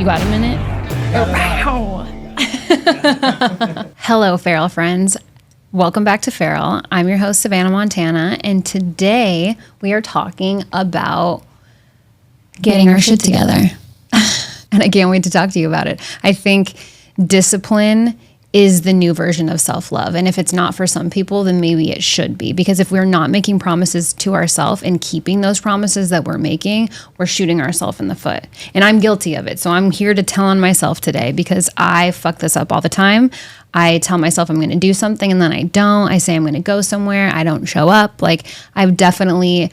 You got a minute? Wow. Hello, Feral friends. Welcome back to Feral. I'm your host, Savana, Montana, and today we are talking about getting our shit together. And I can't wait to talk to you about it. I think discipline is the new version of self-love. And if it's not for some people, then maybe it should be. Because if we're not making promises to ourselves and keeping those promises that we're making, we're shooting ourselves in the foot. And I'm guilty of it. So I'm here to tell on myself today because I fuck this up all the time. I tell myself I'm going to do something and then I don't. I say I'm going to go somewhere. I don't show up. Like, I've definitely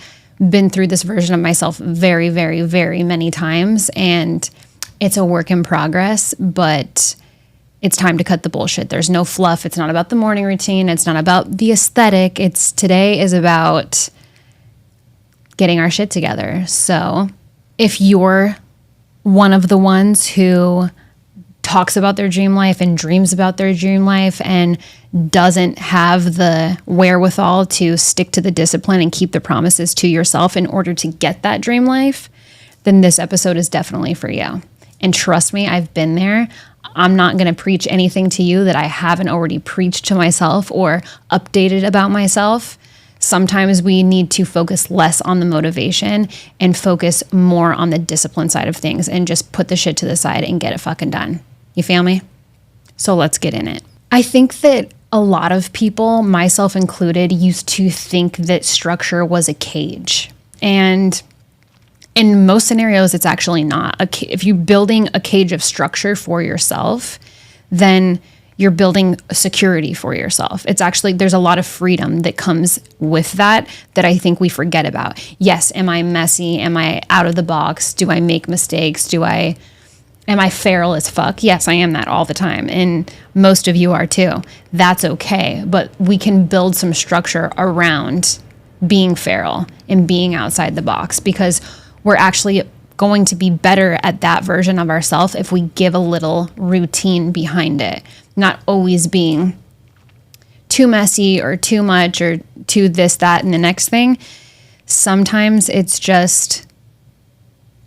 been through this version of myself very, very, very many times. And it's a work in progress, but it's time to cut the bullshit. There's no fluff. It's not about the morning routine. It's not about the aesthetic. Today is about getting our shit together. So if you're one of the ones who talks about their dream life and dreams about their dream life and doesn't have the wherewithal to stick to the discipline and keep the promises to yourself in order to get that dream life, then this episode is definitely for you. And trust me, I've been there. I'm not going to preach anything to you that I haven't already preached to myself or updated about myself. Sometimes we need to focus less on the motivation and focus more on the discipline side of things and just put the shit to the side and get it fucking done. You feel me? So let's get in it. I think that a lot of people, myself included, used to think that structure was a cage. And in most scenarios, it's actually not. If you're building a cage of structure for yourself, then you're building security for yourself. It's actually, there's a lot of freedom that comes with that I think we forget about. Yes, am I messy? Am I out of the box? Do I make mistakes? Am I feral as fuck? Yes, I am that all the time. And most of you are too. That's okay. But we can build some structure around being feral and being outside the box, because we're actually going to be better at that version of ourselves if we give a little routine behind it, not always being too messy or too much or too this, that, and the next thing. Sometimes it's just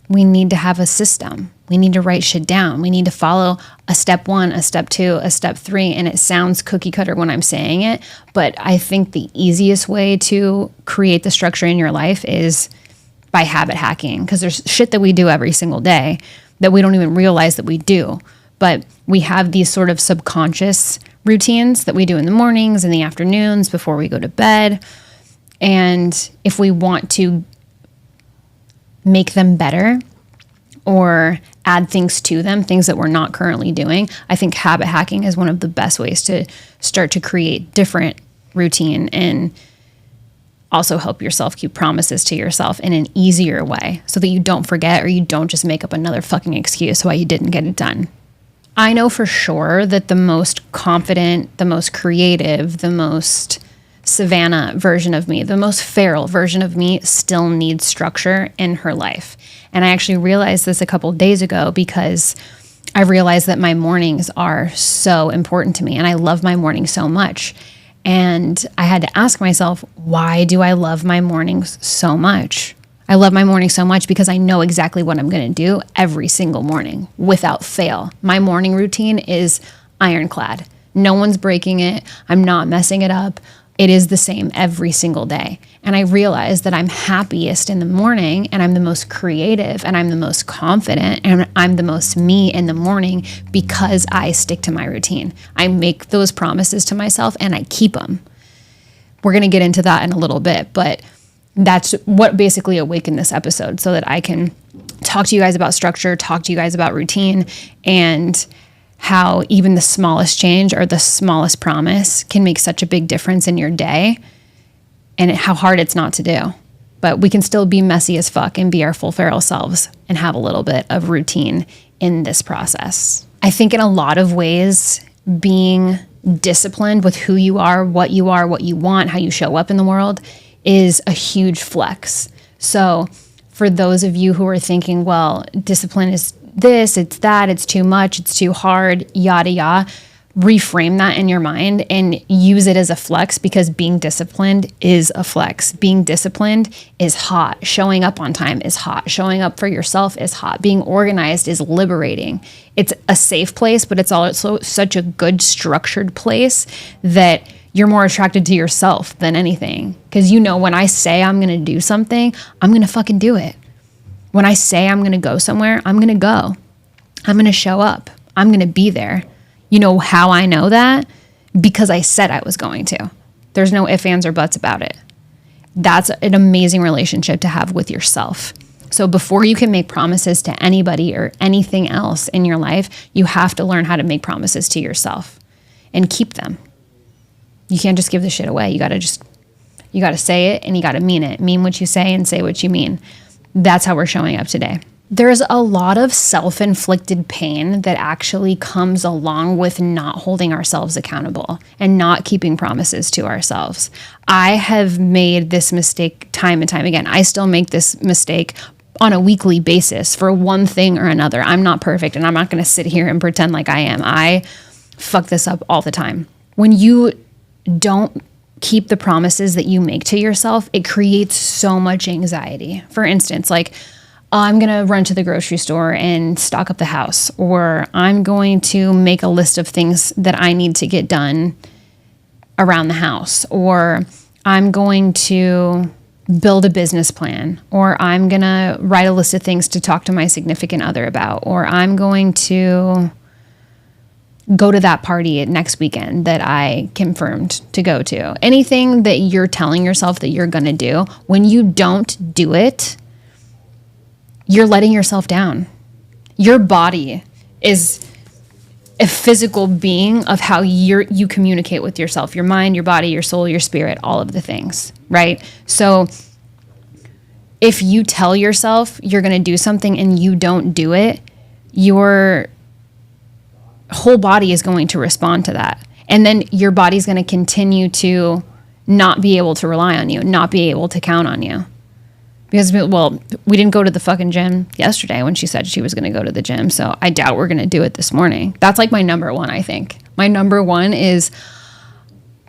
we need to have a system. We need to write shit down. We need to follow a step 1, a step 2, a step 3. And it sounds cookie cutter when I'm saying it, but I think the easiest way to create the structure in your life is by habit hacking, because there's shit that we do every single day that we don't even realize that we do. But we have these sort of subconscious routines that we do in the mornings and the afternoons before we go to bed. And if we want to make them better or add things to them, things that we're not currently doing, I think habit hacking is one of the best ways to start to create different routine and also help yourself keep promises to yourself in an easier way so that you don't forget or you don't just make up another fucking excuse why you didn't get it done. I know for sure that the most confident, the most creative, the most Savana version of me, the most feral version of me still needs structure in her life. And I actually realized this a couple of days ago because I realized that my mornings are so important to me and I love my mornings so much. And I had to ask myself, why do I love my mornings so much? I love my mornings so much because I know exactly what I'm going to do every single morning without fail. My morning routine is ironclad. No one's breaking it. I'm not messing it up. It is the same every single day. And I realized that I'm happiest in the morning and I'm the most creative and I'm the most confident and I'm the most me in the morning because I stick to my routine. I make those promises to myself and I keep them. We're going to get into that in a little bit, but that's what basically awakened this episode so that I can talk to you guys about structure, talk to you guys about routine, and how even the smallest change or the smallest promise can make such a big difference in your day, and how hard it's not to do. But we can still be messy as fuck and be our full feral selves and have a little bit of routine in this process. I think in a lot of ways, being disciplined with who you are, what you want, how you show up in the world is a huge flex. So for those of you who are thinking, well, discipline is this, it's that, it's too much, it's too hard, yada, yada. reframe that in your mind and use it as a flex, because being disciplined is a flex. Being disciplined is hot. Showing up on time is hot. Showing up for yourself is hot. Being organized is liberating. It's a safe place, but it's also such a good structured place that you're more attracted to yourself than anything. Because when I say I'm going to do something, I'm going to fucking do it. When I say I'm going to go somewhere, I'm going to go. I'm going to show up. I'm going to be there. You know how I know that? Because I said I was going to. There's no ifs, ands, or buts about it. That's an amazing relationship to have with yourself. So before you can make promises to anybody or anything else in your life, you have to learn how to make promises to yourself and keep them. You can't just give the shit away. You got to say it and you got to mean it. Mean what you say and say what you mean. That's how we're showing up today. There's a lot of self-inflicted pain that actually comes along with not holding ourselves accountable and not keeping promises to ourselves. I have made this mistake time and time again. I still make this mistake on a weekly basis for one thing or another. I'm not perfect, and I'm not going to sit here and pretend like I am. I fuck this up all the time. When you don't keep the promises that you make to yourself, it creates so much anxiety. For instance, like, I'm going to run to the grocery store and stock up the house, or I'm going to make a list of things that I need to get done around the house, or I'm going to build a business plan, or I'm going to write a list of things to talk to my significant other about, or I'm going to go to that party next weekend that I confirmed to go to. Anything that you're telling yourself that you're going to do, when you don't do it, you're letting yourself down. Your body is a physical being of how you communicate with yourself, your mind, your body, your soul, your spirit, all of the things, right? So if you tell yourself you're going to do something and you don't do it, your whole body is going to respond to that. And then your body's going to continue to not be able to rely on you, not be able to count on you. Because, we didn't go to the fucking gym yesterday when she said she was going to go to the gym. So I doubt we're going to do it this morning. That's like my number one, I think. My number one is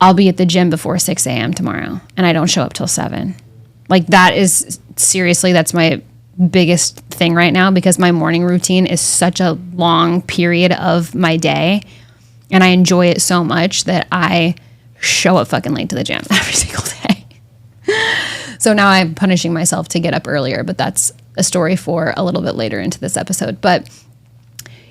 I'll be at the gym before 6 a.m. tomorrow, and I don't show up till 7. Like, that is, seriously, that's my biggest thing right now, because my morning routine is such a long period of my day, and I enjoy it so much that I show up fucking late to the gym every single day. So now I'm punishing myself to get up earlier, but that's a story for a little bit later into this episode. But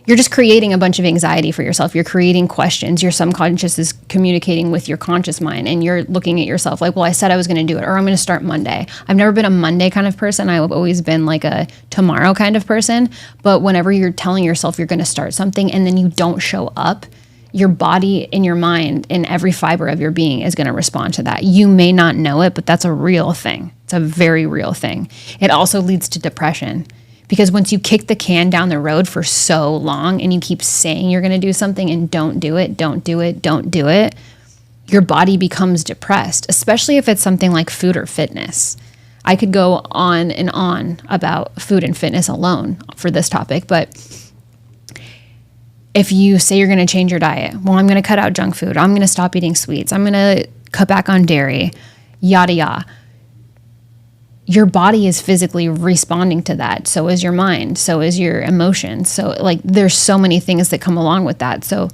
you're just creating a bunch of anxiety for yourself. You're creating questions. Your subconscious is communicating with your conscious mind, and you're looking at yourself like, well, I said I was going to do it, or I'm going to start Monday. I've never been a Monday kind of person. I've always been like a tomorrow kind of person. But whenever you're telling yourself you're going to start something and then you don't show up, your body and your mind and every fiber of your being is going to respond to that. You may not know it, but that's a real thing. It's a very real thing. It also leads to depression, because once you kick the can down the road for so long and you keep saying you're going to do something and don't do it, your body becomes depressed, especially if it's something like food or fitness. I could go on and on about food and fitness alone for this topic, but if you say you're going to change your diet, well, I'm going to cut out junk food. I'm going to stop eating sweets. I'm going to cut back on dairy, yada, yada. Your body is physically responding to that. So is your mind. So is your emotions. So there's so many things that come along with that. So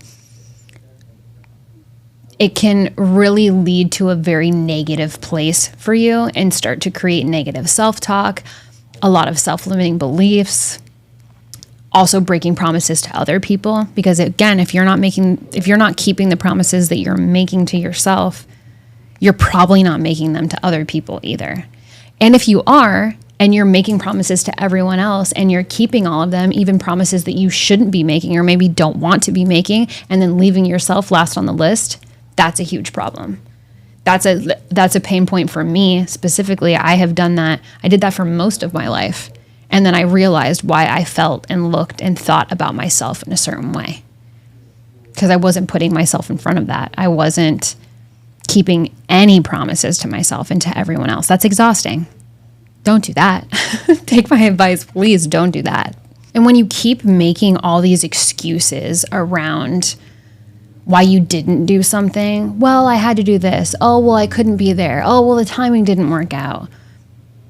it can really lead to a very negative place for you and start to create negative self-talk, a lot of self-limiting beliefs. Also breaking promises to other people, because again, if you're not keeping the promises that you're making to yourself, you're probably not making them to other people either. And if you are, and you're making promises to everyone else and you're keeping all of them, even promises that you shouldn't be making or maybe don't want to be making, and then leaving yourself last on the list, that's a huge problem. That's a pain point for me specifically. I have done that. I did that for most of my life. And then I realized why I felt and looked and thought about myself in a certain way. Because I wasn't putting myself in front of that. I wasn't keeping any promises to myself and to everyone else. That's exhausting. Don't do that. Take my advice, please don't do that. And when you keep making all these excuses around why you didn't do something. Well, I had to do this. Oh, well, I couldn't be there. Oh, well, the timing didn't work out.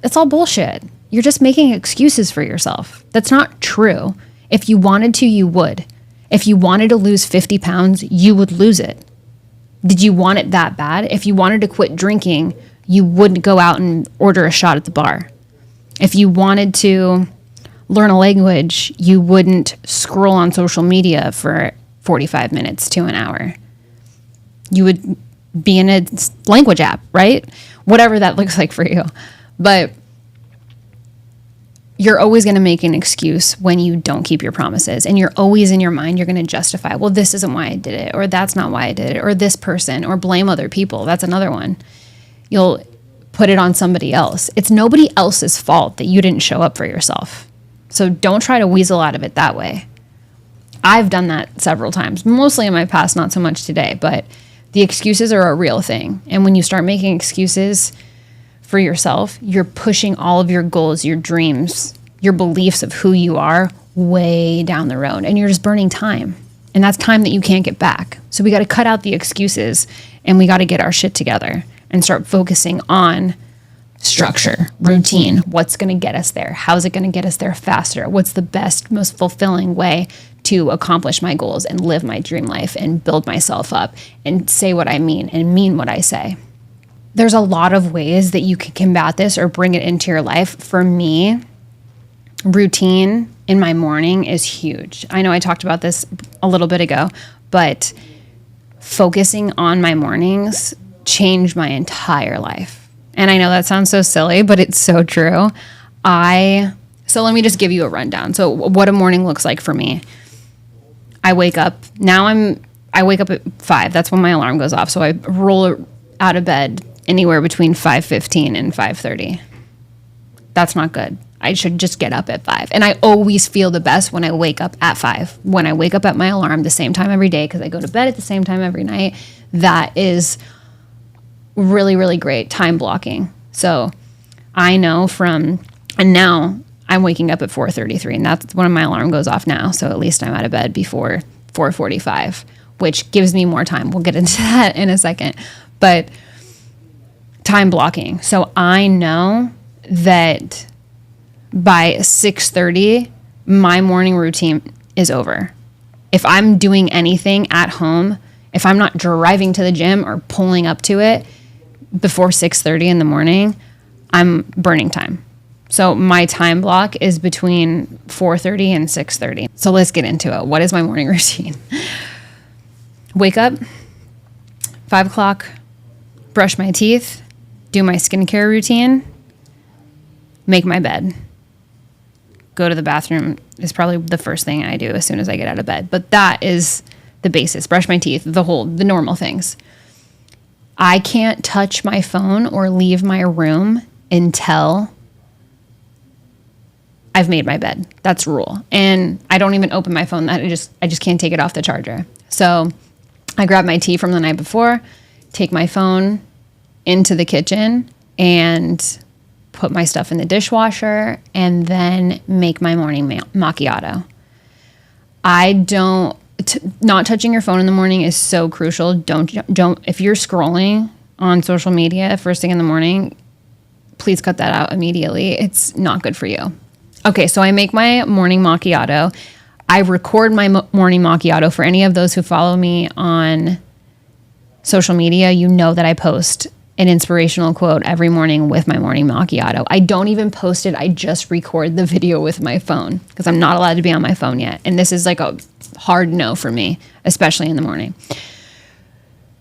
It's all bullshit. You're just making excuses for yourself. That's not true. If you wanted to, you would. If you wanted to lose 50 pounds, you would lose it. Did you want it that bad? If you wanted to quit drinking, you wouldn't go out and order a shot at the bar. If you wanted to learn a language, you wouldn't scroll on social media for 45 minutes to an hour. You would be in a language app, right? Whatever that looks like for you. But you're always going to make an excuse when you don't keep your promises. And you're always in your mind, you're going to justify, well, this isn't why I did it, or that's not why I did it, or this person, or blame other people. That's another one. You'll put it on somebody else. It's nobody else's fault that you didn't show up for yourself. So don't try to weasel out of it that way. I've done that several times, mostly in my past, not so much today, but the excuses are a real thing. And when you start making excuses for yourself, you're pushing all of your goals, your dreams, your beliefs of who you are way down the road, and you're just burning time. And that's time that you can't get back. So we got to cut out the excuses, and we got to get our shit together and start focusing on structure, routine. What's going to get us there? How's it going to get us there faster? What's the best, most fulfilling way to accomplish my goals and live my dream life and build myself up and say what I mean and mean what I say? There's a lot of ways that you can combat this or bring it into your life. For me, routine in my morning is huge. I know I talked about this a little bit ago, but focusing on my mornings changed my entire life. And I know that sounds so silly, but it's so true. So let me just give you a rundown. So what a morning looks like for me. I wake up. I wake up at 5. That's when my alarm goes off. So I roll out of bed anywhere between 5:15 and 5:30. That's not good. I should just get up at 5. And I always feel the best when I wake up at 5. When I wake up at my alarm the same time every day, because I go to bed at the same time every night, that is really, really great time blocking. So I know and now I'm waking up at 4:33, and that's when my alarm goes off now. So at least I'm out of bed before 4:45, which gives me more time. We'll get into that in a second. But time blocking. So I know that by 6:30, my morning routine is over. If I'm doing anything at home, if I'm not driving to the gym or pulling up to it before 6:30 in the morning, I'm burning time. So my time block is between 4:30 and 6:30. So let's get into it. What is my morning routine? Wake up, 5 o'clock, brush my teeth, do my skincare routine, make my bed. Go to the bathroom is probably the first thing I do as soon as I get out of bed. But that is the basis. Brush my teeth, the normal things. I can't touch my phone or leave my room until I've made my bed. That's a rule. And I don't even open my phone. I just can't take it off the charger. So I grab my tea from the night before, take my phone into the kitchen and put my stuff in the dishwasher, and then make my morning macchiato. Not touching your phone in the morning is so crucial. Don't, if you're scrolling on social media first thing in the morning, please cut that out immediately. It's not good for you. Okay, so I make my morning macchiato. I record my morning macchiato. For any of those who follow me on social media, you know that I post an inspirational quote every morning with my morning macchiato. I don't even post it. I just record the video with my phone because I'm not allowed to be on my phone yet. And this is like a hard no for me, especially in the morning.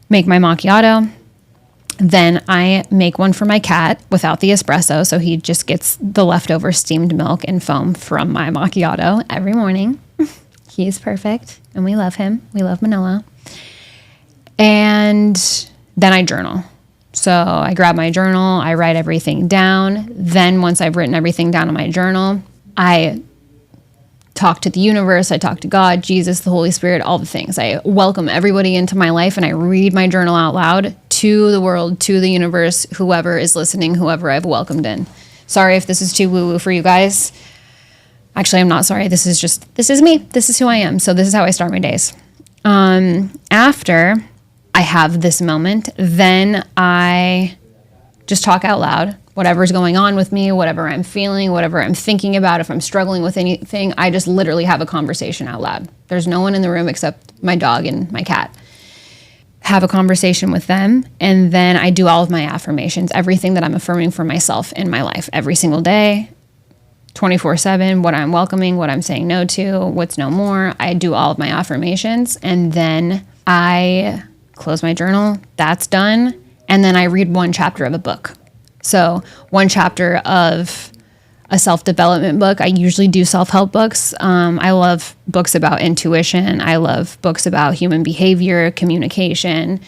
Make my macchiato. Then I make one for my cat without the espresso. So he just gets the leftover steamed milk and foam from my macchiato every morning. He's perfect. And we love him. We love Manila. And then I journal. So I grab my journal, I write everything down. Then once I've written everything down in my journal, I talk to the universe, I talk to God, Jesus, the Holy Spirit, all the things. I welcome everybody into my life, and I read my journal out loud to the world, to the universe, whoever is listening, whoever I've welcomed in. Sorry if this is too woo-woo for you guys. Actually, I'm not sorry. This is me. This is who I am. So this is how I start my days. After I have this moment, then I just talk out loud. Whatever's going on with me, whatever I'm feeling, whatever I'm thinking about, if I'm struggling with anything, I just literally have a conversation out loud. There's no one in the room except my dog and my cat. Have a conversation with them, and then I do all of my affirmations, everything that I'm affirming for myself in my life every single day, 24/7, what I'm welcoming, what I'm saying no to, what's no more. I do all of my affirmations, and then I close my journal. That's done. And then I read one chapter of a book. So one chapter of a self-development book. I usually do self-help books. I love books about intuition. I love books about human behavior, communication.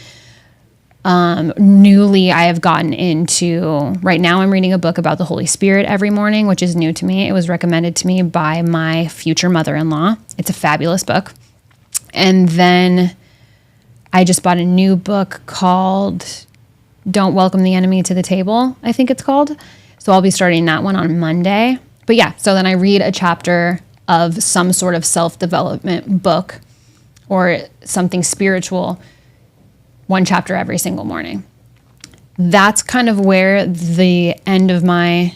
Newly, I have gotten into, right now I'm reading a book about the Holy Spirit every morning, which is new to me. It was recommended to me by my future mother-in-law. It's a fabulous book. And then I just bought a new book called Don't Welcome the Enemy to the Table, I think it's called. So I'll be starting that one on Monday. But yeah, so then I read a chapter of some sort of self-development book or something spiritual, one chapter every single morning. That's kind of where the end of my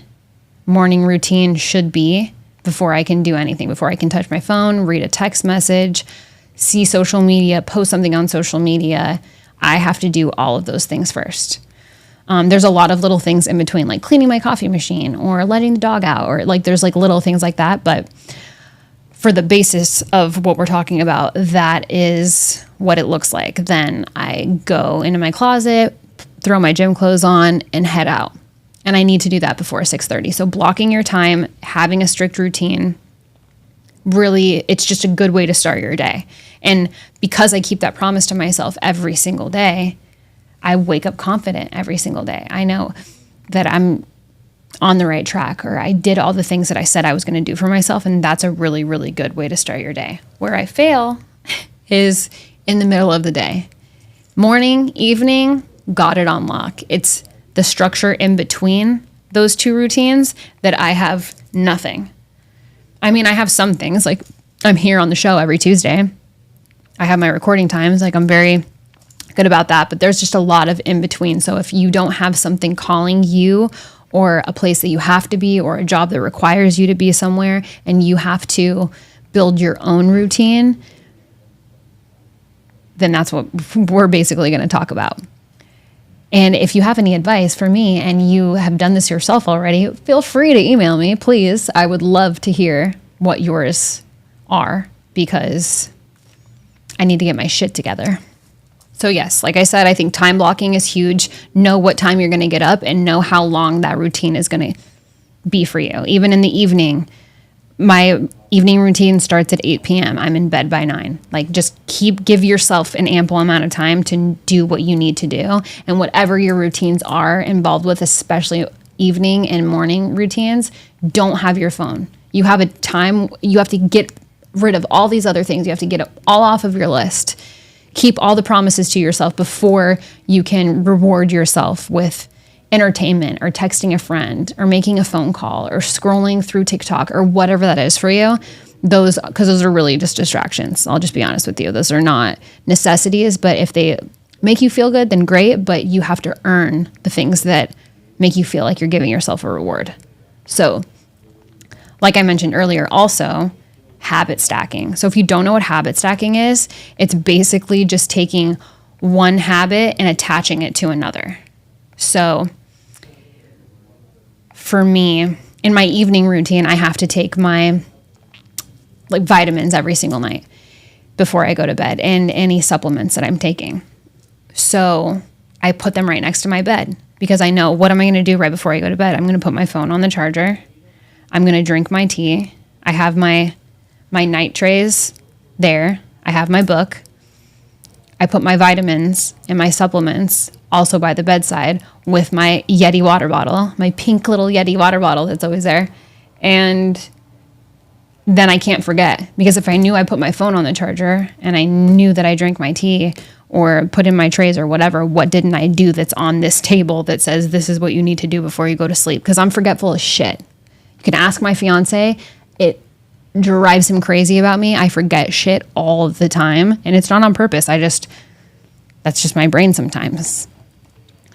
morning routine should be before I can do anything, before I can touch my phone, read a text message, see social media, post something on social media. I have to do all of those things first. There's a lot of little things in between, like cleaning my coffee machine or letting the dog out, or like there's like little things like that. But for the basis of what we're talking about, that is what it looks like. Then I go into my closet, throw my gym clothes on, and head out. And I need to do that before 6:30. So blocking your time, having a strict routine, really, it's just a good way to start your day. And because I keep that promise to myself every single day, I wake up confident every single day. I know that I'm on the right track, or I did all the things that I said I was going to do for myself. And that's a really, really good way to start your day. Where I fail is in the middle of the day. Morning, evening, got it on lock. It's the structure in between those two routines that I have nothing. I mean, I have some things, like I'm here on the show every Tuesday. I have my recording times, like I'm very good about that, but there's just a lot of in between. So if you don't have something calling you, or a place that you have to be, or a job that requires you to be somewhere, and you have to build your own routine, then that's what we're basically going to talk about. And if you have any advice for me and you have done this yourself already, feel free to email me, please. I would love to hear what yours are, because I need to get my shit together. So yes, like I said, I think time blocking is huge. Know what time you're going to get up and know how long that routine is going to be for you. Even in the evening, my evening routine starts at 8 p.m. I'm in bed by 9. Like just give yourself an ample amount of time to do what you need to do. And whatever your routines are involved with, especially evening and morning routines, don't have your phone. You have a time, you have to get rid of all these other things. You have to get it all off of your list. Keep all the promises to yourself before you can reward yourself with entertainment or texting a friend or making a phone call or scrolling through TikTok or whatever that is for you. Because those are really just distractions. I'll just be honest with you. Those are not necessities, but if they make you feel good, then great. But you have to earn the things that make you feel like you're giving yourself a reward. So like I mentioned earlier, also, habit stacking. So if you don't know what habit stacking is, it's basically just taking one habit and attaching it to another. So for me, in my evening routine, I have to take my vitamins every single night before I go to bed, and any supplements that I'm taking. So I put them right next to my bed, because I know, what am I going to do right before I go to bed? I'm going to put my phone on the charger. I'm going to drink my tea. I have my night trays there. I have my book. I put my vitamins and my supplements also by the bedside with my Yeti water bottle, my pink little Yeti water bottle that's always there. And then I can't forget, because if I knew I put my phone on the charger and I knew that I drank my tea or put in my trays or whatever, what didn't I do that's on this table that says this is what you need to do before you go to sleep? Because I'm forgetful as shit. You can ask my fiance. drives him crazy about me. I forget shit all the time, and it's not on purpose. That's just my brain sometimes.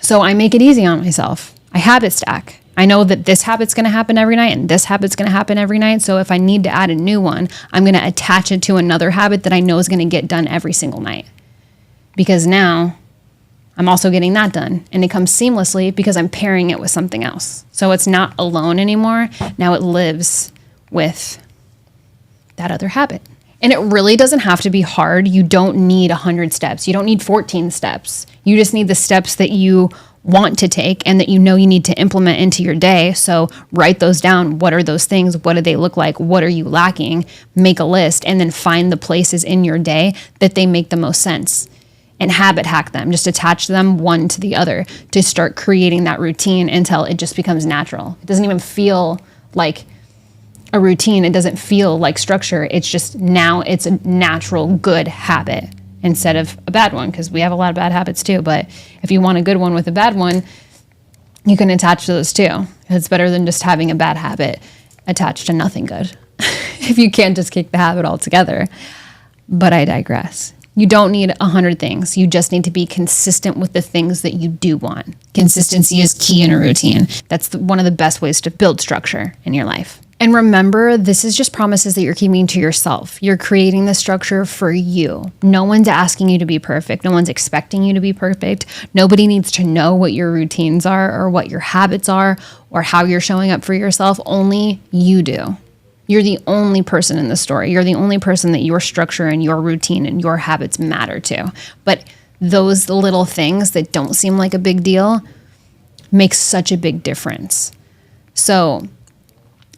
So I make it easy on myself. I habit stack. I know that this habit's going to happen every night and this habit's going to happen every night. So if I need to add a new one, I'm going to attach it to another habit that I know is going to get done every single night. Because now I'm also getting that done, and it comes seamlessly because I'm pairing it with something else. So it's not alone anymore. Now it lives with that other habit. And it really doesn't have to be hard. You don't need 100 steps. You don't need 14 steps. You just need the steps that you want to take and that you know you need to implement into your day. So write those down. What are those things? What do they look like? What are you lacking? Make a list, and then find the places in your day that they make the most sense and habit hack them. Just attach them one to the other to start creating that routine until it just becomes natural. It doesn't even feel like a routine. It doesn't feel like structure. It's just now it's a natural good habit instead of a bad one, because we have a lot of bad habits too. But if you want a good one with a bad one, you can attach those too. It's better than just having a bad habit attached to nothing good if you can't just kick the habit altogether. But I digress. You don't need 100 things. You just need to be consistent with the things that you do want. Consistency is key in a routine. That's one of the best ways to build structure in your life. And remember, this is just promises that you're keeping to yourself. You're creating the structure for you. No one's asking you to be perfect. No one's expecting you to be perfect. Nobody needs to know what your routines are or what your habits are or how you're showing up for yourself. Only you do. You're the only person in the story. You're the only person that your structure and your routine and your habits matter to. But those little things that don't seem like a big deal make such a big difference. So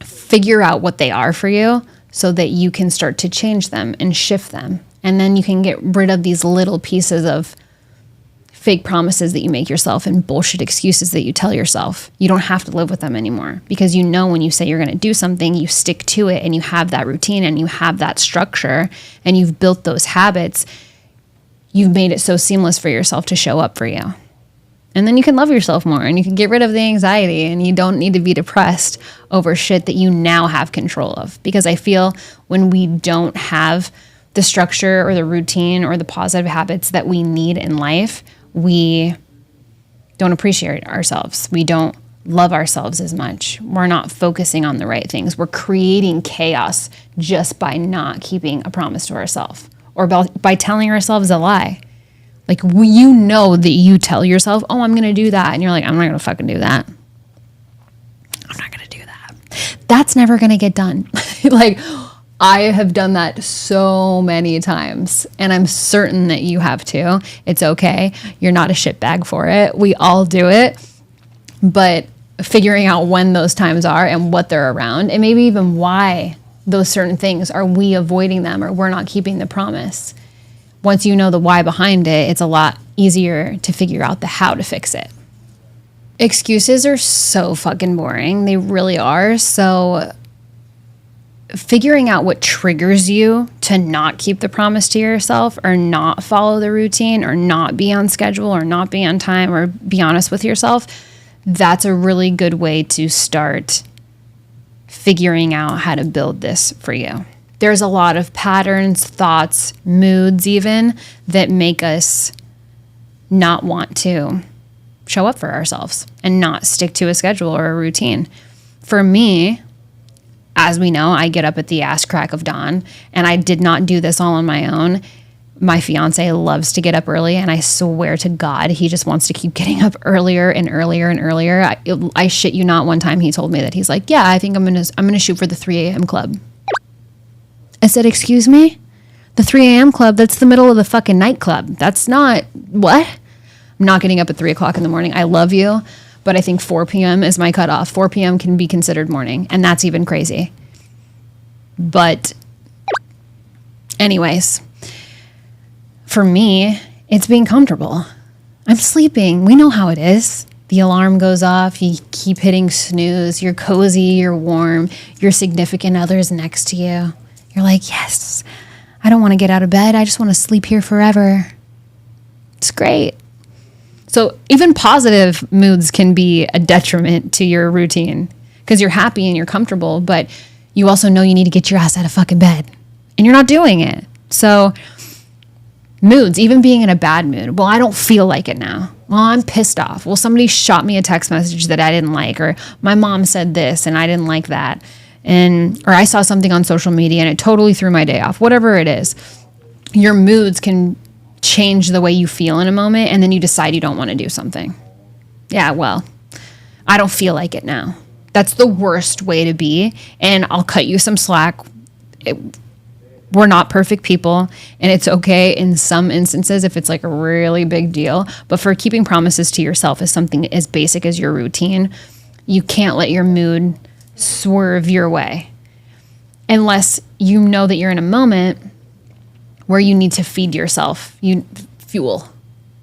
figure out what they are for you so that you can start to change them and shift them. And then you can get rid of these little pieces of fake promises that you make yourself and bullshit excuses that you tell yourself. You don't have to live with them anymore, because you know when you say you're going to do something, you stick to it, and you have that routine and you have that structure and you've built those habits. You've made it so seamless for yourself to show up for you. And then you can love yourself more, and you can get rid of the anxiety, and you don't need to be depressed over shit that you now have control of. Because I feel when we don't have the structure or the routine or the positive habits that we need in life, we don't appreciate ourselves. We don't love ourselves as much. We're not focusing on the right things. We're creating chaos just by not keeping a promise to ourselves, or by telling ourselves a lie. Like, you know that you tell yourself, oh, I'm going to do that. And you're like, I'm not going to fucking do that. I'm not going to do that. That's never going to get done. Like, I have done that so many times, and I'm certain that you have too. It's okay. You're not a shitbag for it. We all do it. But figuring out when those times are and what they're around, and maybe even why those certain things, are we avoiding them or we're not keeping the promise? Once you know the why behind it, it's a lot easier to figure out the how to fix it. Excuses are so fucking boring. They really are. So figuring out what triggers you to not keep the promise to yourself, or not follow the routine, or not be on schedule, or not be on time, or be honest with yourself, that's a really good way to start figuring out how to build this for you. There's a lot of patterns, thoughts, moods even, that make us not want to show up for ourselves and not stick to a schedule or a routine. For me, as we know, I get up at the ass crack of dawn, and I did not do this all on my own. My fiance loves to get up early, and I swear to God, he just wants to keep getting up earlier and earlier and earlier. I shit you not, one time he told me that he's like, yeah, I think I'm gonna shoot for the 3 a.m. club. I said, excuse me? The 3 a.m. club, that's the middle of the fucking nightclub. That's not, what? I'm not getting up at 3 o'clock in the morning. I love you, but I think 4 p.m. is my cutoff. 4 p.m. can be considered morning, and that's even crazy. But anyways, for me, it's being comfortable. I'm sleeping. We know how it is. The alarm goes off. You keep hitting snooze. You're cozy. You're warm. Your significant other's next to you. You're like, yes, I don't want to get out of bed. I just want to sleep here forever. It's great. So even positive moods can be a detriment to your routine, because you're happy and you're comfortable, but you also know you need to get your ass out of fucking bed, and you're not doing it. So moods, even being in a bad mood. Well, I don't feel like it now. Well, I'm pissed off. Well, somebody shot me a text message that I didn't like, or my mom said this and I didn't like that. Or I saw something on social media and it totally threw my day off. Whatever it is, your moods can change the way you feel in a moment, and then you decide you don't want to do something. Yeah, well, I don't feel like it now. That's the worst way to be, and I'll cut you some slack. We're not perfect people, and it's okay in some instances if it's like a really big deal. But for keeping promises to yourself is something as basic as your routine. You can't let your mood swerve your way unless you know that you're in a moment where you need to feed yourself fuel.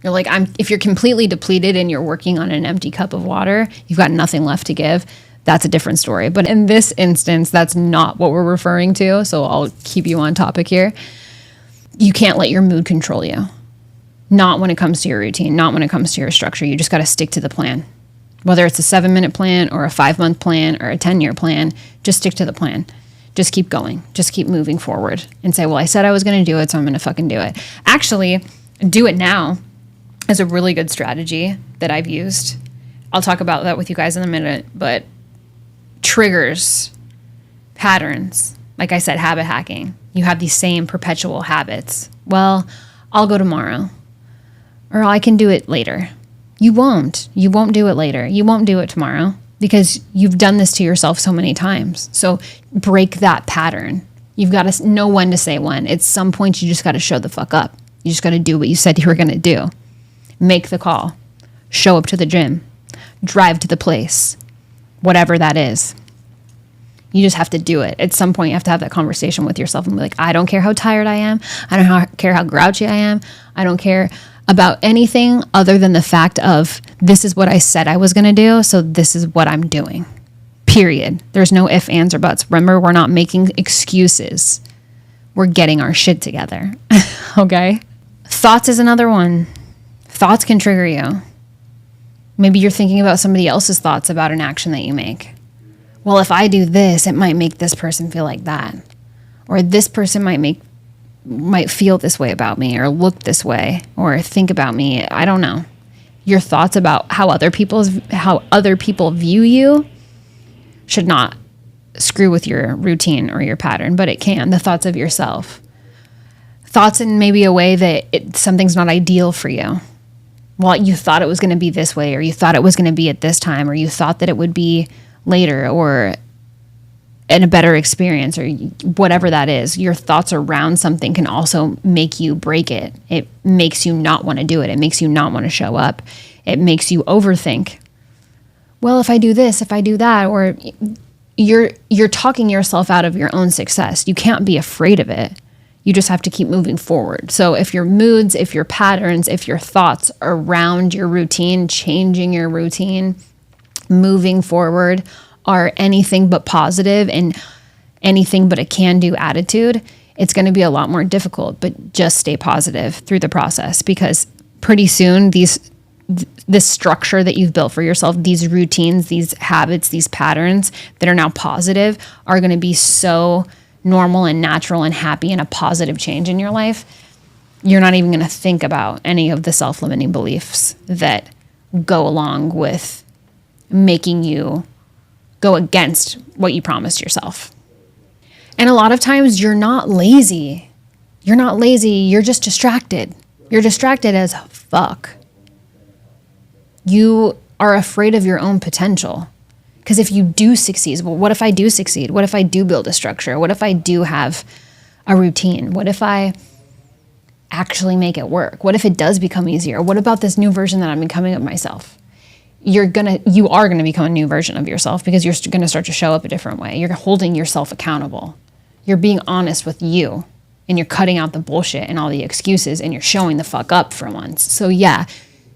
You're like, if you're completely depleted and you're working on an empty cup of water, you've got nothing left to give. That's a different story. But in this instance, that's not what we're referring to. So I'll keep you on topic here. You can't let your mood control you. Not when it comes to your routine, not when it comes to your structure. You just got to stick to the plan. Whether it's a 7-minute plan or a 5-month plan or a 10-year plan, just stick to the plan. Just keep going. Just keep moving forward and say, well, I said I was going to do it, so I'm going to fucking do it. Actually, do it now is a really good strategy that I've used. I'll talk about that with you guys in a minute, but triggers, patterns, like I said, habit hacking. You have these same perpetual habits. Well, I'll go tomorrow, or I can do it later. You won't. You won't do it later. You won't do it tomorrow because you've done this to yourself so many times. So break that pattern. You've got to know when to say when. At some point, you just got to show the fuck up. You just got to do what you said you were going to do. Make the call. Show up to the gym. Drive to the place. Whatever that is. You just have to do it. At some point, you have to have that conversation with yourself and be like, I don't care how tired I am. I don't care how grouchy I am. I don't care about anything other than the fact of this is what I said I was going to do, so this is what I'm doing. Period. There's no ifs, ands, or buts. Remember, we're not making excuses. We're getting our shit together. Okay? Thoughts is another one. Thoughts can trigger you. Maybe you're thinking about somebody else's thoughts about an action that you make. Well, if I do this, it might make this person feel like that. Or this person might feel this way about me, or look this way, or think about me. I don't know. Your thoughts about how other people view you should not screw with your routine or your pattern, but it can. The thoughts of yourself. Thoughts in maybe a way that something's not ideal for you. Well, you thought it was going to be this way, or you thought it was going to be at this time, or you thought that it would be later, or in a better experience, or whatever that is. Your thoughts around something can also make you break it. It makes you not want to do it. It makes you not want to show up. It makes you overthink. Well, if I do this, if I do that, or you're talking yourself out of your own success. You can't be afraid of it. You just have to keep moving forward. So if your moods, if your patterns, if your thoughts around your routine, changing your routine, moving forward are anything but positive and anything but a can-do attitude, it's going to be a lot more difficult, but just stay positive through the process, because pretty soon this structure that you've built for yourself, these routines, these habits, these patterns that are now positive are going to be so normal and natural and happy and a positive change in your life. You're not even going to think about any of the self-limiting beliefs that go along with making you go against what you promised yourself. And a lot of times you're not lazy. You're not lazy. You're just distracted. You're distracted as fuck. You are afraid of your own potential. Because if you do succeed, well, what if I do succeed? What if I do build a structure? What if I do have a routine? What if I actually make it work? What if it does become easier? What about this new version that I'm becoming of myself? You are going to become a new version of yourself, because you're going to start to show up a different way. You're holding yourself accountable. You're being honest with you, and you're cutting out the bullshit and all the excuses, and you're showing the fuck up for once. So yeah,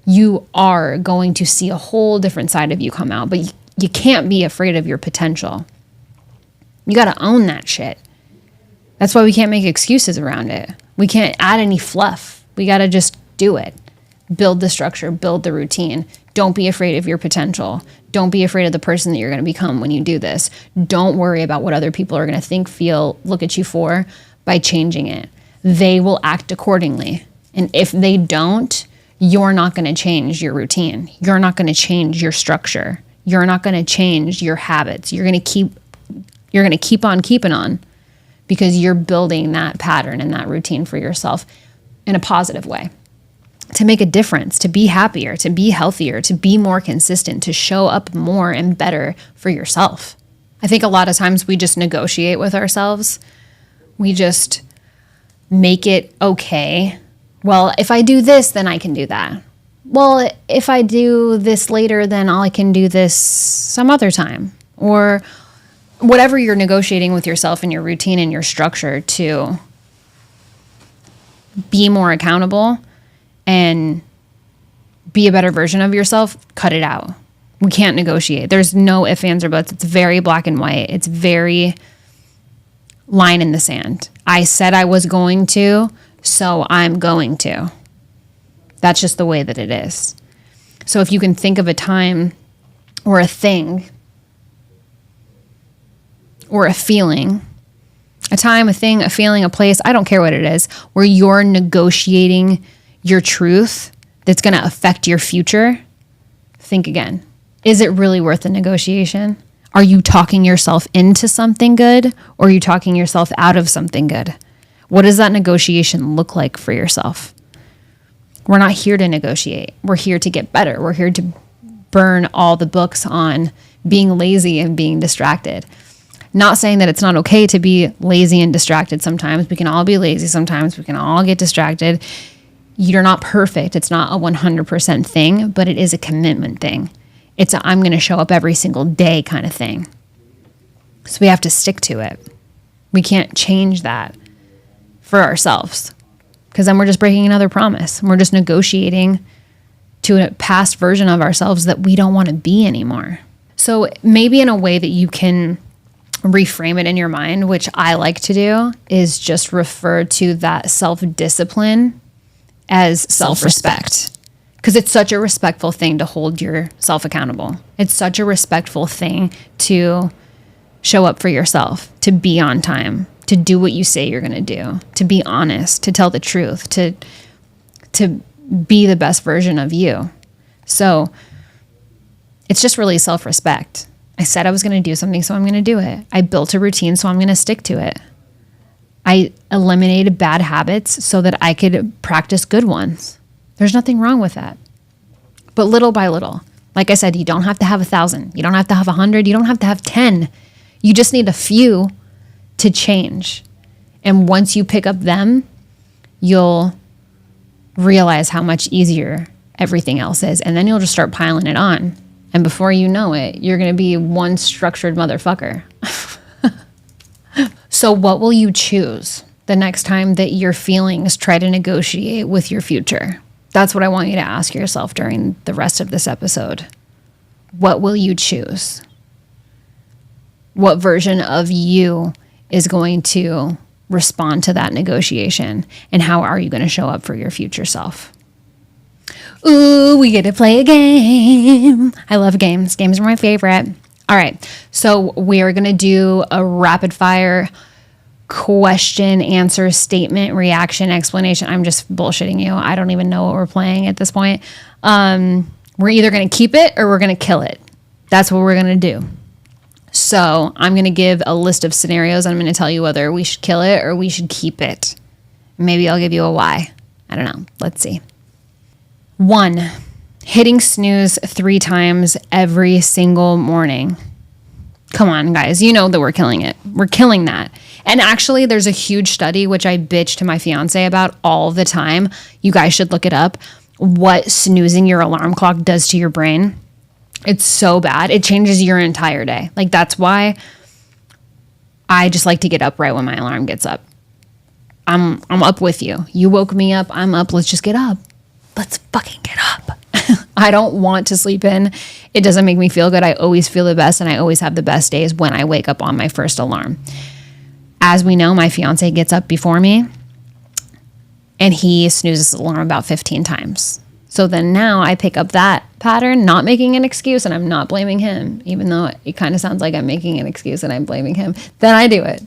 you are going to see a whole different side of you come out, but you can't be afraid of your potential. You got to own that shit. That's why we can't make excuses around it. We can't add any fluff. We got to just do it. Build the structure, build the routine. Don't be afraid of your potential. Don't be afraid of the person that you're going to become when you do this. Don't worry about what other people are going to think, feel, look at you for by changing it. They will act accordingly. And if they don't, you're not going to change your routine. You're not going to change your structure. You're not going to change your habits. You're going to keep on keeping on because you're building that pattern and that routine for yourself in a positive way to make a difference, to be happier, to be healthier, to be more consistent, to show up more and better for yourself. I think a lot of times we just negotiate with ourselves. We just make it okay. Well, if I do this, then I can do that. Well, if I do this later, then I can do this some other time. Or whatever you're negotiating with yourself and your routine and your structure to be more accountable and be a better version of yourself, cut it out. We can't negotiate. There's no ifs, ands, or buts. It's very black and white. It's very line in the sand. I said I was going to, so I'm going to. That's just the way that it is. So if you can think of a time or a thing or a feeling, a time, a thing, a feeling, a place, I don't care what it is, where you're negotiating your truth that's going to affect your future, think again. Is it really worth the negotiation? Are you talking yourself into something good or are you talking yourself out of something good? What does that negotiation look like for yourself? We're not here to negotiate. We're here to get better. We're here to burn all the books on being lazy and being distracted. Not saying that it's not okay to be lazy and distracted sometimes. We can all be lazy sometimes. We can all get distracted. You're not perfect. It's not a 100% thing, but it is a commitment thing. It's a I'm going to show up every single day kind of thing. So we have to stick to it. We can't change that for ourselves because then we're just breaking another promise. We're just negotiating to a past version of ourselves that we don't want to be anymore. So maybe in a way that you can reframe it in your mind, which I like to do, is just refer to that self-discipline as self-respect. Because it's such a respectful thing to hold yourself accountable. It's such a respectful thing to show up for yourself, to be on time, to do what you say you're going to do, to be honest, to tell the truth, to be the best version of you. So it's just really self-respect. I said I was going to do something, so I'm going to do it. I built a routine, so I'm going to stick to it. I eliminated bad habits so that I could practice good ones. There's nothing wrong with that. But little by little, like I said, you don't have to have 1,000. You don't have to have 100. You don't have to have 10. You just need a few to change. And once you pick up them, you'll realize how much easier everything else is. And then you'll just start piling it on. And before you know it, you're going to be one structured motherfucker. So what will you choose the next time that your feelings try to negotiate with your future? That's what I want you to ask yourself during the rest of this episode. What will you choose? What version of you is going to respond to that negotiation? And how are you going to show up for your future self? Ooh, we get to play a game. I love games. Games are my favorite. All right. So we are going to do a rapid fire question, answer, statement, reaction, explanation. I'm just bullshitting you. I don't even know what we're playing at this point. We're either going to keep it or we're going to kill it. That's what we're going to do. So I'm going to give a list of scenarios. I'm going to tell you whether we should kill it or we should keep it. Maybe I'll give you a why. I don't know. Let's see. 1, hitting snooze 3 times every single morning. Come on, guys. You know that we're killing it. We're killing that. And actually, there's a huge study, which I bitch to my fiance about all the time. You guys should look it up. What snoozing your alarm clock does to your brain. It's so bad. It changes your entire day. Like, that's why I just like to get up right when my alarm gets up. I'm up with you. You woke me up. I'm up. Let's just get up. Let's fucking get up. I don't want to sleep in. It doesn't make me feel good. I always feel the best, and I always have the best days when I wake up on my first alarm. As we know, my fiance gets up before me, and he snoozes his alarm about 15 times. So then now I pick up that pattern, not making an excuse, and I'm not blaming him, even though it kind of sounds like I'm making an excuse and I'm blaming him. Then I do it.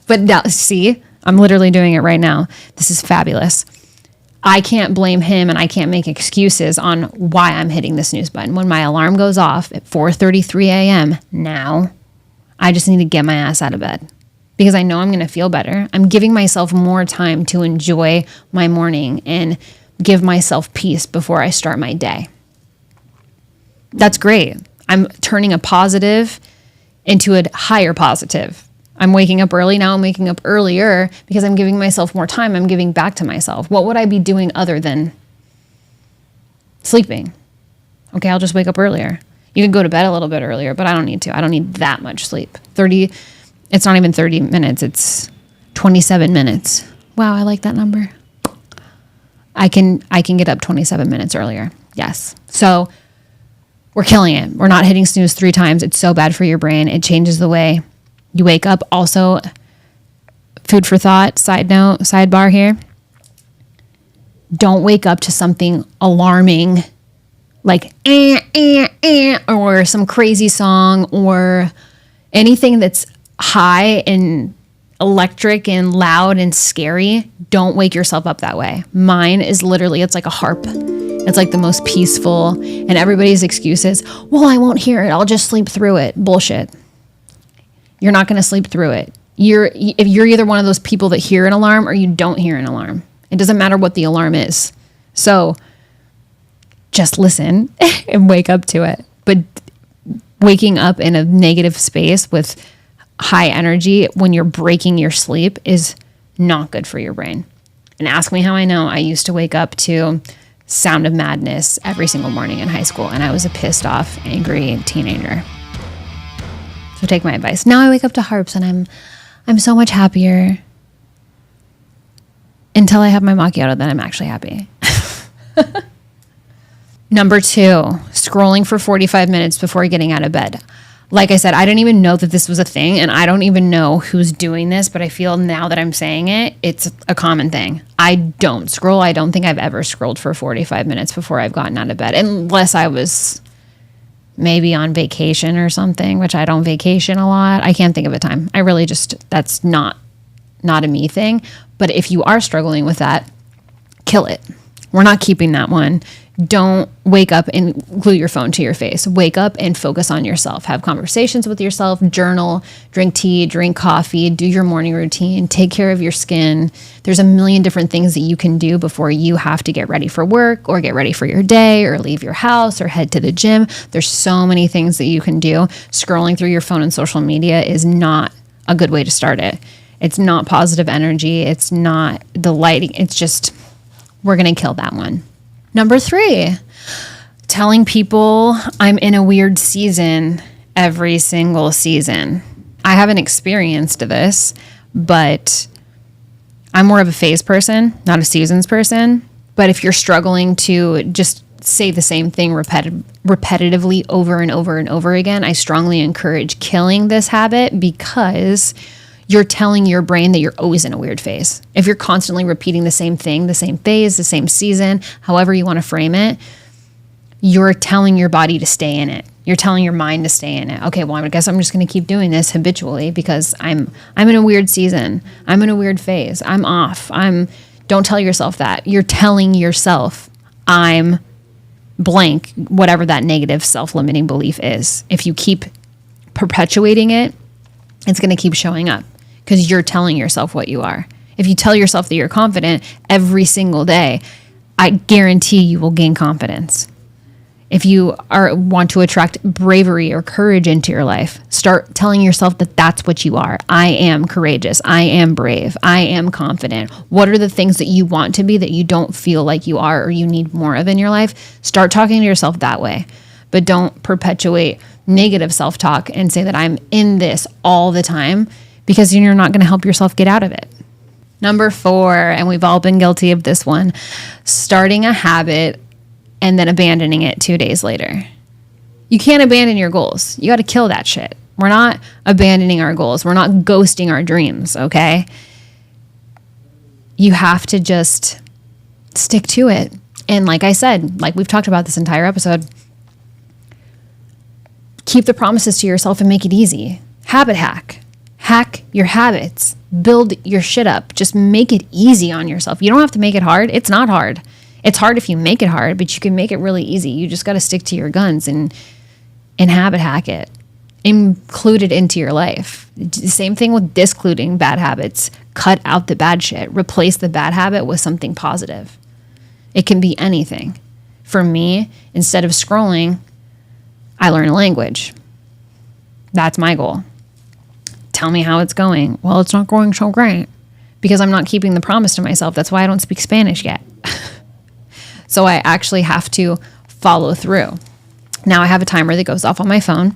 But now, see, I'm literally doing it right now. This is fabulous. I can't blame him and I can't make excuses on why I'm hitting the snooze button. When my alarm goes off at 4:33 a.m. now, I just need to get my ass out of bed because I know I'm going to feel better. I'm giving myself more time to enjoy my morning and give myself peace before I start my day. That's great. I'm turning a positive into a higher positive. I'm waking up early now. I'm waking up earlier because I'm giving myself more time. I'm giving back to myself. What would I be doing other than sleeping? Okay, I'll just wake up earlier. You can go to bed a little bit earlier, but I don't need to. I don't need that much sleep. It's not even 30 minutes. It's 27 minutes. Wow, I like that number. I can get up 27 minutes earlier. Yes. So we're killing it. We're not hitting snooze 3 times. It's so bad for your brain. It changes the way you wake up. Also, food for thought, sidebar here. Don't wake up to something alarming like or some crazy song or anything that's high and electric and loud and scary. Don't wake yourself up that way. Mine is literally, it's like a harp. It's like the most peaceful, and everybody's excuse is, well, I won't hear it. I'll just sleep through it. Bullshit. You're not going to sleep through it. You're either one of those people that hear an alarm or you don't hear an alarm. It doesn't matter what the alarm is. So just listen and wake up to it. But waking up in a negative space with high energy when you're breaking your sleep is not good for your brain. And ask me how I know. I used to wake up to Sound of Madness every single morning in high school, and I was a pissed off, angry teenager. So take my advice. Now I wake up to harps and I'm so much happier. Until I have my macchiato, then I'm actually happy. Number 2, scrolling for 45 minutes before getting out of bed. Like I said, I didn't even know that this was a thing, and I don't even know who's doing this, but I feel now that I'm saying it, it's a common thing. I don't scroll. I don't think I've ever scrolled for 45 minutes before I've gotten out of bed, unless I was maybe on vacation or something, which I don't vacation a lot. I can't think of a time. I really just, that's not a me thing. But if you are struggling with that, kill it. We're not keeping that one. Don't wake up and glue your phone to your face. Wake up and focus on yourself. Have conversations with yourself, journal, drink tea, drink coffee, do your morning routine, take care of your skin. There's a million different things that you can do before you have to get ready for work or get ready for your day or leave your house or head to the gym. There's so many things that you can do. Scrolling through your phone and social media is not a good way to start it. It's not positive energy. It's not delighting. It's just, we're going to kill that one. Number 3, telling people I'm in a weird season every single season. I haven't experienced this, but I'm more of a phase person, not a seasons person. But if you're struggling to just say the same thing repetitively over and over and over again, I strongly encourage killing this habit because you're telling your brain that you're always in a weird phase. If you're constantly repeating the same thing, the same phase, the same season, however you want to frame it, you're telling your body to stay in it. You're telling your mind to stay in it. Okay, well, I guess I'm just going to keep doing this habitually because I'm in a weird season. I'm in a weird phase. I'm off. Don't tell yourself that. You're telling yourself I'm blank, whatever that negative self-limiting belief is. If you keep perpetuating it, it's going to keep showing up. Because you're telling yourself what you are. If you tell yourself that you're confident every single day, I guarantee you will gain confidence. If you want to attract bravery or courage into your life, start telling yourself that that's what you are. I am courageous. I am brave. I am confident. What are the things that you want to be that you don't feel like you are or you need more of in your life? Start talking to yourself that way. But don't perpetuate negative self-talk and say that I'm in this all the time, because you're not going to help yourself get out of it. Number 4, and we've all been guilty of this one, starting a habit and then abandoning it 2 days later. You can't abandon your goals. You got to kill that shit. We're not abandoning our goals. We're not ghosting our dreams, okay? You have to just stick to it. And like I said, like we've talked about this entire episode, keep the promises to yourself and make it easy. Habit hack. Hack your habits. Build your shit up. Just make it easy on yourself. You don't have to make it hard. It's not hard. It's hard if you make it hard, but you can make it really easy. You just got to stick to your guns and habit hack it. Include it into your life. Same thing with discluding bad habits. Cut out the bad shit. Replace the bad habit with something positive. It can be anything. For me, instead of scrolling, I learn a language. That's my goal. Tell me how it's going. Well, it's not going so great because I'm not keeping the promise to myself. That's why I don't speak Spanish yet. So I actually have to follow through. Now I have a timer that goes off on my phone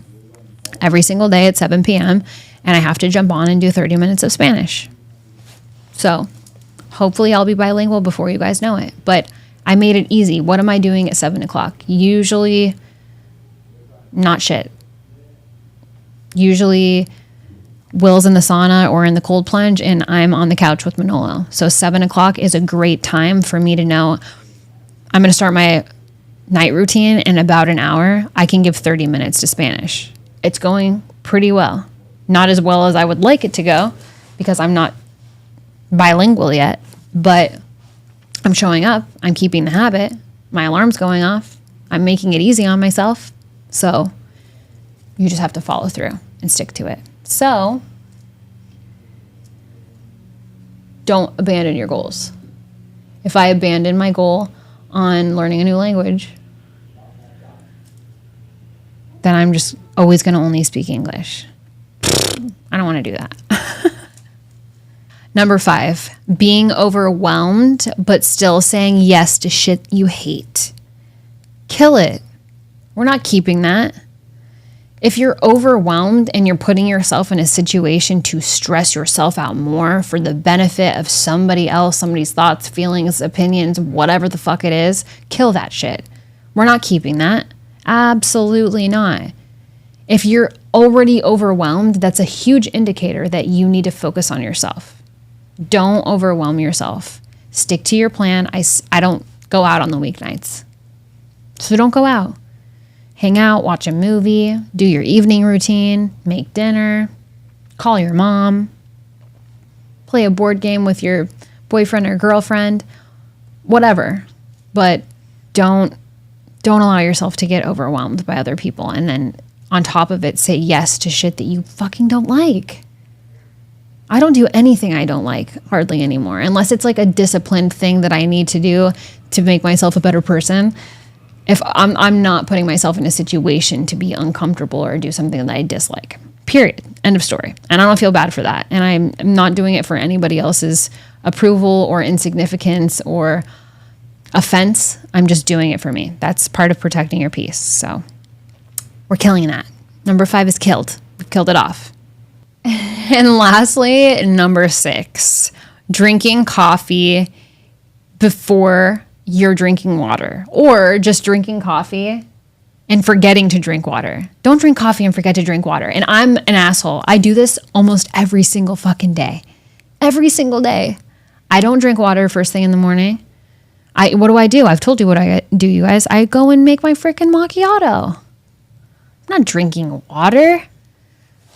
every single day at 7 p.m. and I have to jump on and do 30 minutes of Spanish. So hopefully I'll be bilingual before you guys know it. But I made it easy. What am I doing at 7 o'clock? Usually not shit. Usually Will's in the sauna or in the cold plunge and I'm on the couch with Manolo. So 7 o'clock is a great time for me to know I'm going to start my night routine in about an hour. I can give 30 minutes to Spanish. It's going pretty well. Not as well as I would like it to go because I'm not bilingual yet, but I'm showing up. I'm keeping the habit. My alarm's going off. I'm making it easy on myself. So you just have to follow through and stick to it. So don't abandon your goals. If I abandon my goal on learning a new language, then I'm just always going to only speak English. I don't want to do that. Number 5, being overwhelmed, but still saying yes to shit you hate. Kill it. We're not keeping that. If you're overwhelmed and you're putting yourself in a situation to stress yourself out more for the benefit of somebody else, somebody's thoughts, feelings, opinions, whatever the fuck it is, kill that shit. We're not keeping that. Absolutely not. If you're already overwhelmed, that's a huge indicator that you need to focus on yourself. Don't overwhelm yourself. Stick to your plan. I don't go out on the weeknights. So don't go out. Hang out, watch a movie, do your evening routine, make dinner, call your mom, play a board game with your boyfriend or girlfriend, whatever. But don't allow yourself to get overwhelmed by other people and then on top of it say yes to shit that you fucking don't like. I don't do anything I don't like hardly anymore unless it's like a disciplined thing that I need to do to make myself a better person. If I'm not putting myself in a situation to be uncomfortable or do something that I dislike, period, end of story. And I don't feel bad for that. And I'm not doing it for anybody else's approval or insignificance or offense. I'm just doing it for me. That's part of protecting your peace. So we're killing that. Number 5 is killed. We've killed it off. And lastly, number 6, drinking coffee before you're drinking water, or just drinking coffee and forgetting to drink water. Don't drink coffee and forget to drink water. And I'm an asshole. I do this almost every single fucking day. Every single day. I don't drink water first thing in the morning. What do? I've told you what I do, you guys. I go and make my freaking macchiato. I'm not drinking water.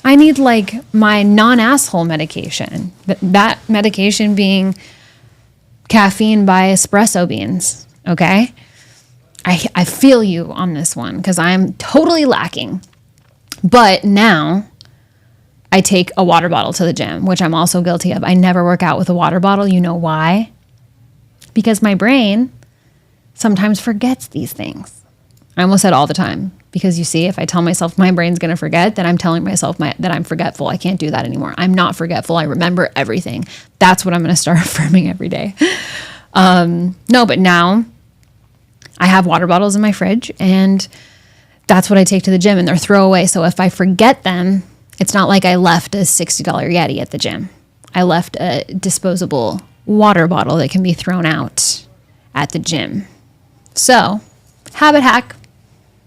I need like my non-asshole medication. That medication being caffeine by espresso beans, okay? I feel you on this one because I'm totally lacking. But now I take a water bottle to the gym, which I'm also guilty of. I never work out with a water bottle. You know why? Because my brain sometimes forgets these things. I almost said all the time. Because you see, if I tell myself my brain's going to forget, then I'm telling myself that I'm forgetful. I can't do that anymore. I'm not forgetful. I remember everything. That's what I'm going to start affirming every day. No, but now I have water bottles in my fridge and that's what I take to the gym and they're throwaway. So if I forget them, it's not like I left a $60 Yeti at the gym. I left a disposable water bottle that can be thrown out at the gym. So, habit hack.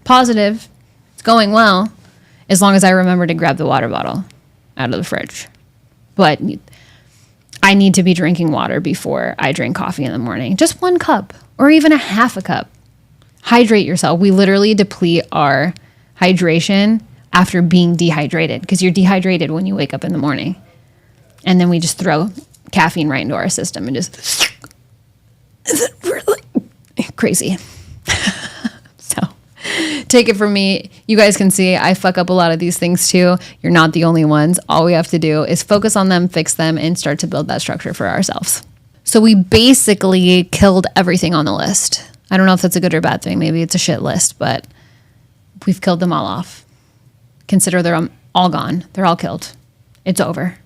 Positive, it's going well, as long as I remember to grab the water bottle out of the fridge. But I need to be drinking water before I drink coffee in the morning. Just 1 cup. or even a half a cup. Hydrate yourself. We literally deplete our hydration after being dehydrated, because you're dehydrated when you wake up in the morning. And then we just throw caffeine right into our system and just, is it really crazy? So take it from me. You guys can see I fuck up a lot of these things too. You're not the only ones. All we have to do is focus on them, fix them, and start to build that structure for ourselves. So we basically killed everything on the list. I don't know if that's a good or bad thing. Maybe it's a shit list, but we've killed them all off. Consider they're all gone. They're all killed. It's over.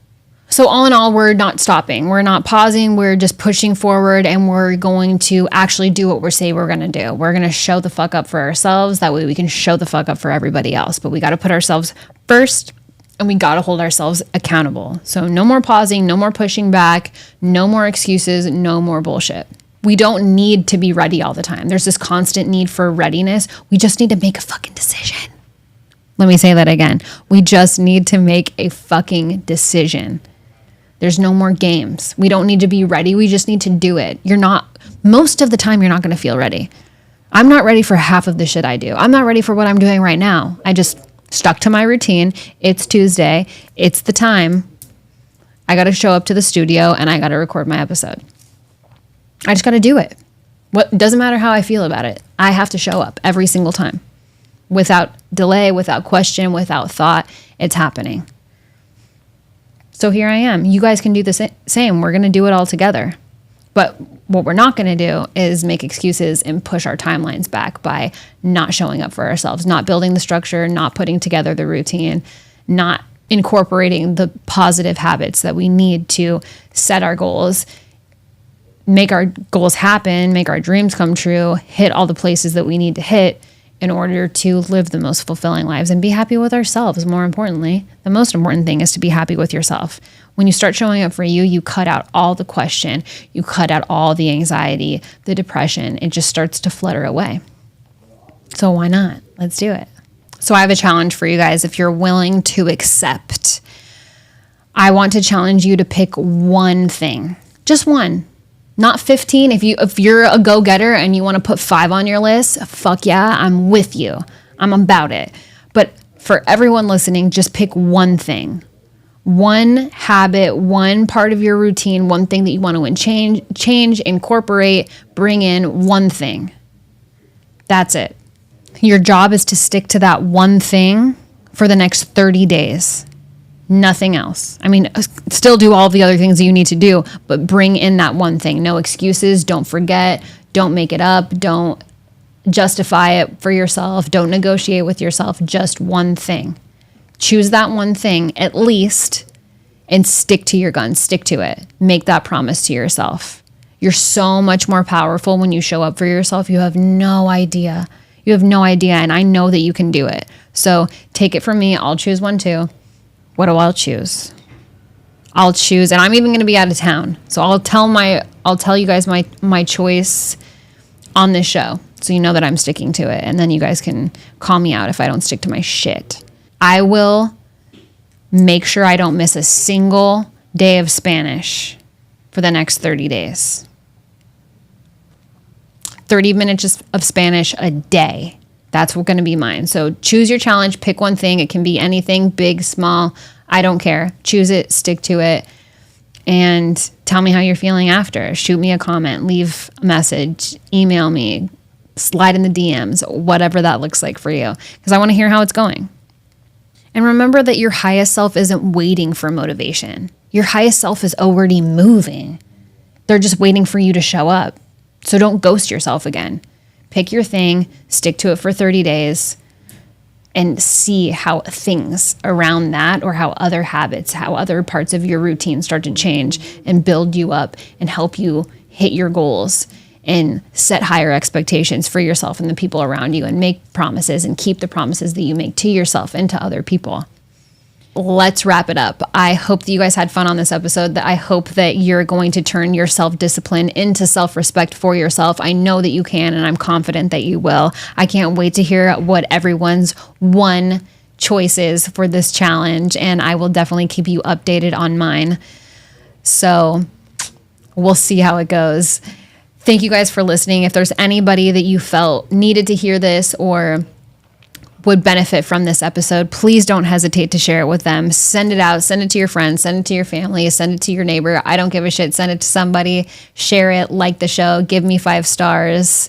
So all in all, we're not stopping. We're not pausing. We're just pushing forward, and we're going to actually do what we say we're going to do. We're going to show the fuck up for ourselves. That way we can show the fuck up for everybody else. But we got to put ourselves first, and we got to hold ourselves accountable. So no more pausing, no more pushing back, no more excuses, no more bullshit. We don't need to be ready all the time. There's this constant need for readiness. We just need to make a fucking decision. Let me say that again. We just need to make a fucking decision. There's no more games. We don't need to be ready. We just need to do it. Most of the time, you're not going to feel ready. I'm not ready for half of the shit I do. I'm not ready for what I'm doing right now. I just stuck to my routine. It's Tuesday. It's the time. I got to show up to the studio and I got to record my episode. I just got to do it. Doesn't matter how I feel about it. I have to show up every single time. Without delay, without question, without thought, it's happening. So here I am. You guys can do the same. We're going to do it all together. But what we're not going to do is make excuses and push our timelines back by not showing up for ourselves, not building the structure, not putting together the routine, not incorporating the positive habits that we need to set our goals, make our goals happen, make our dreams come true, hit all the places that we need to hit in order to live the most fulfilling lives and be happy with ourselves. More importantly, the most important thing is to be happy with yourself. When you start showing up for you, you cut out all the question, you cut out all the anxiety, the depression. It just starts to flutter away. So why not? Let's do it. So I have a challenge for you guys. If you're willing to accept, I want to challenge you to pick one thing, just one. Not 15. If you're a go-getter and you want to put 5 on your list, fuck yeah, I'm with you. I'm about it. But for everyone listening, just pick one thing. One habit, one part of your routine, one thing that you want to change, incorporate, bring in, one thing. That's it. Your job is to stick to that one thing for the next 30 days. Nothing else. I mean, still do all the other things that you need to do, but bring in that one thing. No excuses. Don't forget. Don't make it up. Don't justify it for yourself. Don't negotiate with yourself. Just one thing. Choose that one thing at least and stick to your guns. Stick to it. Make that promise to yourself. You're so much more powerful when you show up for yourself. You have no idea. You have no idea. And I know that you can do it. So take it from me. I'll choose one too. What do I choose? I'll choose, and I'm even going to be out of town. So I'll tell you guys my choice on this show. So you know that I'm sticking to it. And then you guys can call me out if I don't stick to my shit. I will make sure I don't miss a single day of Spanish for the next 30 days. 30 minutes of Spanish a day. That's going to be mine. So choose your challenge, pick one thing. It can be anything, big, small. I don't care. Choose it, stick to it, and tell me how you're feeling after. Shoot me a comment, leave a message, email me, slide in the DMs, whatever that looks like for you, because I want to hear how it's going. And remember that your highest self isn't waiting for motivation. Your highest self is already moving. They're just waiting for you to show up. So don't ghost yourself again. Pick your thing, stick to it for 30 days, and see how things around that or how other habits, how other parts of your routine start to change and build you up and help you hit your goals and set higher expectations for yourself and the people around you and make promises and keep the promises that you make to yourself and to other people. Let's wrap it up. I hope that you guys had fun on this episode. That I hope that you're going to turn your self-discipline into self-respect for yourself. I know that you can, and I'm confident that you will. I can't wait to hear what everyone's one choice is for this challenge, and I will definitely keep you updated on mine. So we'll see how it goes. thank you guys for listening. If there's anybody that you felt needed to hear this or would benefit from this episode, please don't hesitate to share it with them. Send it out, send it to your friends, send it to your family, send it to your neighbor. I don't give a shit. Send it to somebody, share it, like the show, give me 5 stars,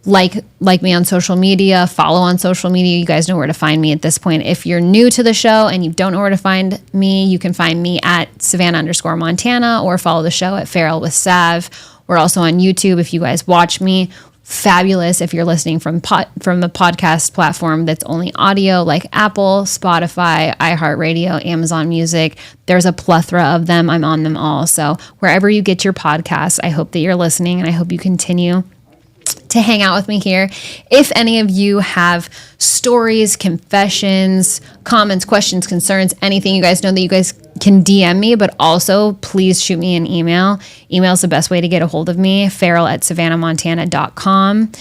like me on social media, follow on social media. You guys know where to find me at this point. If you're new to the show and you don't know where to find me, you can find me at Savana_Montana or follow the show at Feral with Sav. We're also on YouTube if you guys watch me. Fabulous if you're listening from the podcast platform that's only audio, like Apple, Spotify, iHeartRadio, Amazon Music. There's a plethora of them. I'm on them all. So wherever you get your podcasts, I hope that you're listening, and I hope you continue to hang out with me here. If any of you have stories, confessions, comments, questions, concerns, anything, you guys know that you guys can DM me, but also please shoot me an email. Email is the best way to get a hold of me, feral@savannahmontana.com.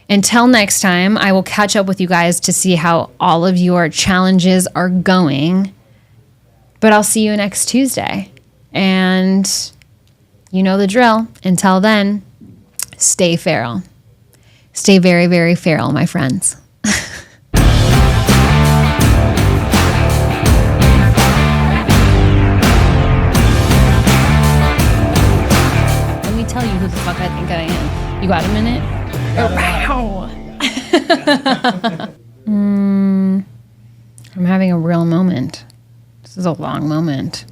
Until next time, I will catch up with you guys to see how all of your challenges are going. But I'll see you next Tuesday. And you know the drill. Until then, stay feral. Stay very, very feral, my friends. Let me tell you who the fuck I think I am. You got a minute? I'm having a real moment. This is a long moment.